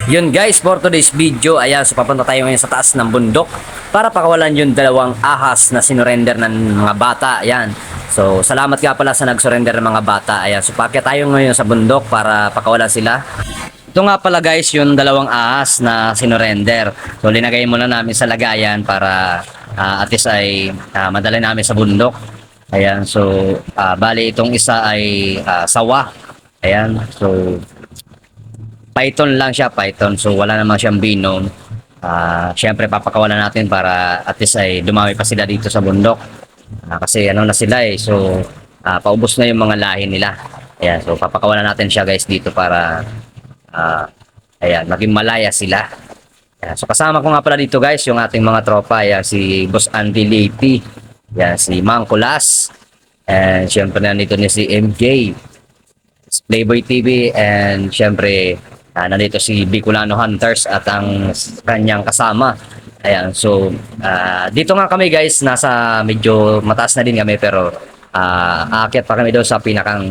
Yun guys, for today's video, ayan, so papunta tayo ngayon sa taas ng bundok para pakawalan yung dalawang ahas na sinurrender ng mga bata. Ayan. So, salamat nga pala sa nag-surrender ng mga bata. Ayan, so paakyat tayo ngayon sa bundok para pakawalan sila. Ito nga pala guys, yung dalawang ahas na sinurrender. So, linagay muna namin sa lagayan para at least ay madali namin sa bundok. Ayan, so bali itong isa ay sawa. Ayan, so python lang siya, python. So wala naman siyang binom. Syempre papakawalan natin para at least ay dumami pa sila dito sa bundok. Kasi ano na sila eh. So paubos na yung mga lahi nila. Ayan, so papakawalan natin siya guys dito para ayan, maging malaya sila. Ayan, so kasama ko nga pala dito guys yung ating mga tropa. Ayan, si Boss Andy Lady. Ayan, si Mang Kulas. And syempre nandito ni si MJ. Playboy TV, and syempre nandito si Bicolano Hunters at ang kanyang kasama. Ayan, so dito nga kami guys, nasa medyo mataas na din kami, pero aakyat pa kami doon sa pinakang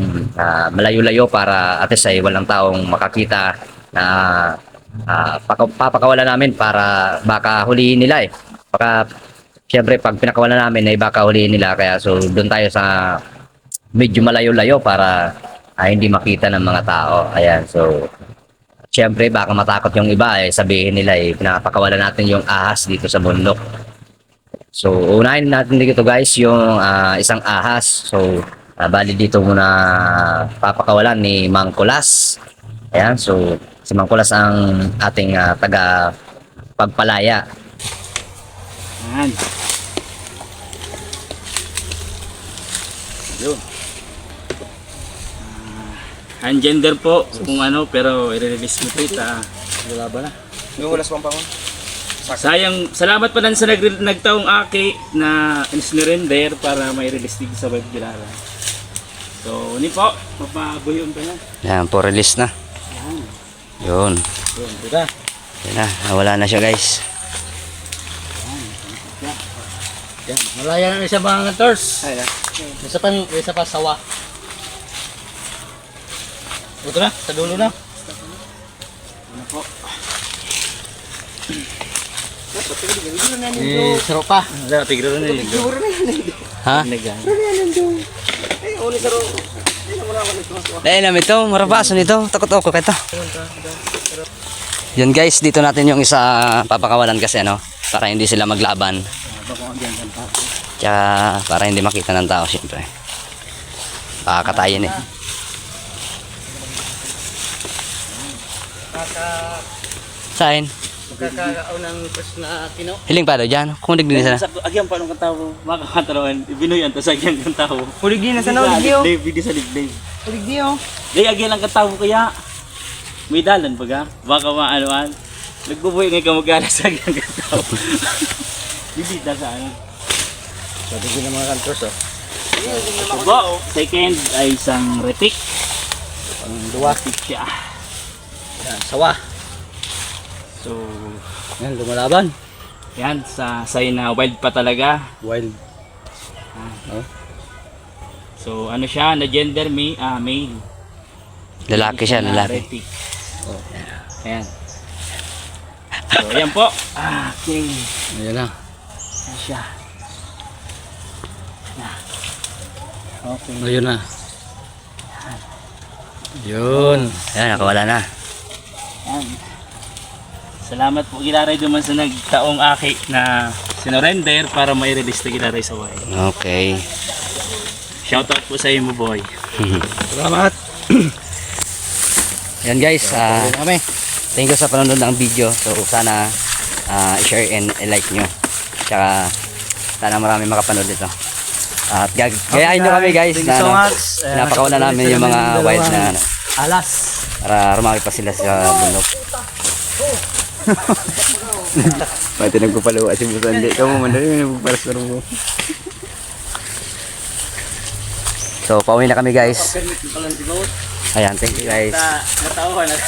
malayo-layo para at least ay walang taong makakita na papakawalan namin para baka hulihin nila eh. Baka syempre pag pinakawalan namin ay baka hulihin nila, kaya so doon tayo sa medyo malayo-layo para hindi makita ng mga tao. Ayan, so syempre baka matakot yung iba eh, sabihin nila eh pinapakawalan natin yung ahas dito sa bundok. So unahin natin dito guys yung isang ahas. So bali dito muna papakawalan ni Mang Kulas. Ayan, so si Mang Kulas ang ating taga pagpalaya. Ayan. Yun. Ungender po kung ano, pero i-release mo ito. Wala ba na? Yung ulas pang pangon. Sayang, salamat pa lang sa nagtaong aki na sinurrender para may release dito sa web Gilara. So, ini po, mapabuyon pa na. Ayan, po release na. Ayan. Yun. Yun, diba? Yan na, nawala na siya guys. Yan, malaya na isa mga hunters. Ayan. Isa pa sawa. Ito na, sa dulo na. Ano po? Saro pa. Wala, tigro na yun. Ha? Nagan. Dahil namin ito, marabaso nito. Takot ako kito. Yun guys, dito natin yung isa papakawalan kasi ano, para hindi sila maglaban. Tsaka para hindi makita ng tao syempre. Katayin eh. Sain? Magkakaunang pres na tino. Hiling pa daw dyan. Kung digdi na sana. Agyang pa nung kantawo, makakataroan, ibinuyan to sa agyang kantawo. Hulig din na sa naulig diyo. Hindi sa ligdave. Hulig diyo. Di agyang lang kantawo kaya. May dalan baga. Baka maanoan. Nagbubuhay ngayon ka mag-ala sa agyang kantawo. Bibita sa ano. Sabi ko ng mga hunters oh. Diba, second ay isang retik. Ang duwa. Retik siya. Yan, sawa. So, Yan, lumalaban. yan, sa sign na wild pa talaga. Wild. So, ano siya, na gender male. Lalaki siya, lalaki. Retic. Ayan. So, ayan po. Okay. Ayan na. Ayan siya. Okay. Ayun na. Yun. Ayan, nakawala na. Ayan. Salamat po Gilaray duman sa nagtaong aki na sinurrender para mai-release na Gilaray sa way. Okay. Shoutout po sa iyo mo boy. Salamat. Yan guys, Kami. thank you sa panonood ng video. So sana i-share and i-like nyo. Tsaka sana marami makapanood dito. At gayahin nyo kami guys. Thank you so much. Pinapakawalan namin yung mga wild na ano, Alas. para rumaki pa sila sa bundok. Pati nagpapaluwa si Busandi. Ikaw mo mandali nagpapalas na mo. So pauwi na kami guys. Ayan, thank you guys. Natawa na.